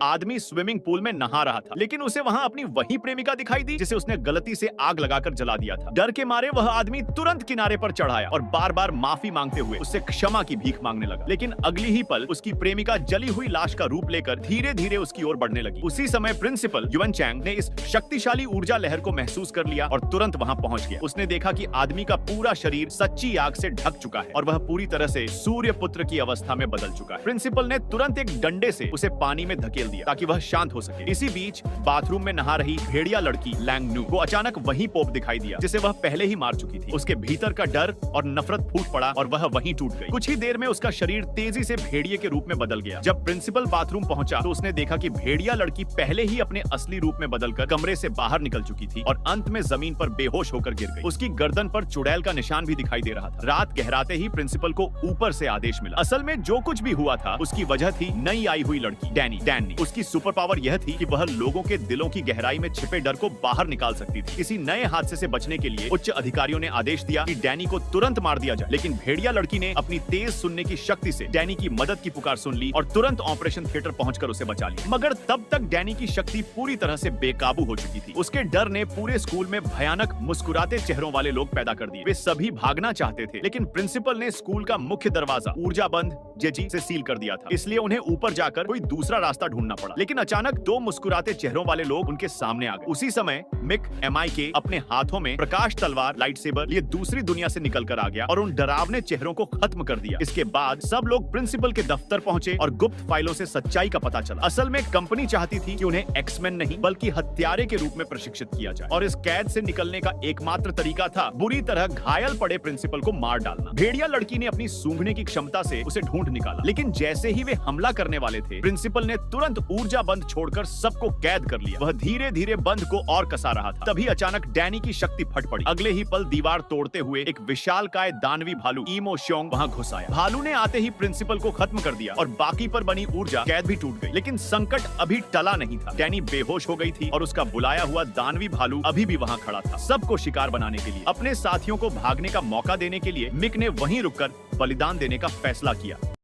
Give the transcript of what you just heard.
आदमी swimming pool में नहा रहा था, लेकिन उसे वहाँ अपनी वही प्रेमिका दिखाई दी जिसे उसने गलती से आग लगाकर जला दिया था। डर के मारे वह आदमी तुरंत किनारे पर चढ़ आया और बार बार माफी मांगते हुए उससे क्षमा की भीख मांगने लगा। लेकिन अगली ही पल उसकी प्रेमिका जली हुई लाश का रूप लेकर धीरे धीरे उसकी ओर बढ़ने लगी। उसी समय प्रिंसिपल युएन चैंग ने इस शक्तिशाली ऊर्जा लहर को महसूस कर लिया और तुरंत वहाँ पहुँच गया। उसने देखा कि आदमी का पूरा शरीर सच्ची आग से ढक चुका है और वह पूरी तरह से सूर्य पुत्र की अवस्था में बदल चुका है। प्रिंसिपल ने तुरंत एक डंडे से उसे पानी में धकेल दिया ताकि वह शांत हो सके। इसी बीच बाथरूम में नहा रही भेड़िया लड़की लैंग नू को अचानक वहीं पोप दिखाई दिया जिसे वह पहले ही मार चुकी थी। उसके भीतर का डर और नफरत फूट पड़ा और वह वहीं टूट गई। कुछ ही देर में उसका शरीर तेजी से भेड़िए के रूप में बदल गया। जब प्रिंसिपल बाथरूम पहुंचा तो उसने देखा कि भेड़िया लड़की पहले ही अपने असली रूप में बदलकर कमरे से बाहर निकल चुकी थी और अंत में जमीन पर बेहोश होकर गिर गई। उसकी गर्दन पर चुड़ैल का निशान भी दिखाई दे रहा था। रात गहराते ही प्रिंसिपल को ऊपर से आदेश मिला। असल में जो कुछ भी हुआ था उसकी वजह थी नई आई हुई लड़की डैनी। उसकी सुपर पावर यह थी कि वह लोगों के दिलों की गहराई में छिपे डर को बाहर निकाल सकती थी। किसी नए हादसे से बचने के लिए उच्च अधिकारियों ने आदेश दिया कि डैनी को तुरंत मार दिया जाए, लेकिन भेड़िया लड़की ने अपनी तेज सुनने की शक्ति से डैनी की मदद की पुकार सुन ली और तुरंत ऑपरेशन थिएटर पहुंचकर उसे बचा लिया। मगर तब तक डैनी की शक्ति पूरी तरह से बेकाबू हो चुकी थी। उसके डर ने पूरे स्कूल में भयानक मुस्कुराते चेहरों वाले लोग पैदा कर दिए। वे सभी भागना चाहते थे, लेकिन प्रिंसिपल ने स्कूल का मुख्य दरवाजा ऊर्जा बंद जेजी से सील कर दिया था, इसलिए उन्हें ऊपर जाकर कोई दूसरा रास्ता ढूंढना पड़ा। लेकिन अचानक दो मुस्कुराते चेहरों वाले लोग उनके सामने आ गए। उसी समय मिक MIK अपने हाथों में प्रकाश तलवार लाइट सेबर लिए दूसरी दुनिया से निकल कर आ गया और उन डरावने चेहरों को खत्म कर दिया। इसके बाद सब लोग प्रिंसिपल के दफ्तर पहुंचे और गुप्त फाइलों से सच्चाई का पता चला। असल में कंपनी चाहती थी कि उन्हें एक्समैन नहीं बल्कि हत्यारे के रूप में प्रशिक्षित किया जाए और इस कैद से निकलने का एकमात्र तरीका था बुरी तरह घायल पड़े प्रिंसिपल को मार डालना। भेड़िया लड़की ने अपनी सूंघने की क्षमता से उसे ढूंढ निकाला, लेकिन जैसे ही वे हमला करने वाले थे प्रिंसिपल ने तुरंत ऊर्जा बंद छोड़कर सबको कैद कर लिया। वह धीरे धीरे बंद को और कसा रहा था। तभी अचानक डैनी की शक्ति फट पड़ी। अगले ही पल दीवार तोड़ते हुए एक विशालकाय दानवी भालू इमो श्योंग वहां घुस आया। भालू ने आते ही प्रिंसिपल को खत्म कर दिया और बाकी पर बनी ऊर्जा कैद भी टूट गई। लेकिन संकट अभी टला नहीं था। डैनी बेहोश हो गई थी और उसका बुलाया हुआ दानवी भालू अभी भी वहां खड़ा था। सबको शिकार बनाने के लिए, अपने साथियों को भागने का मौका देने के लिए मिक ने वहीं रुककर बलिदान देने का फैसला किया।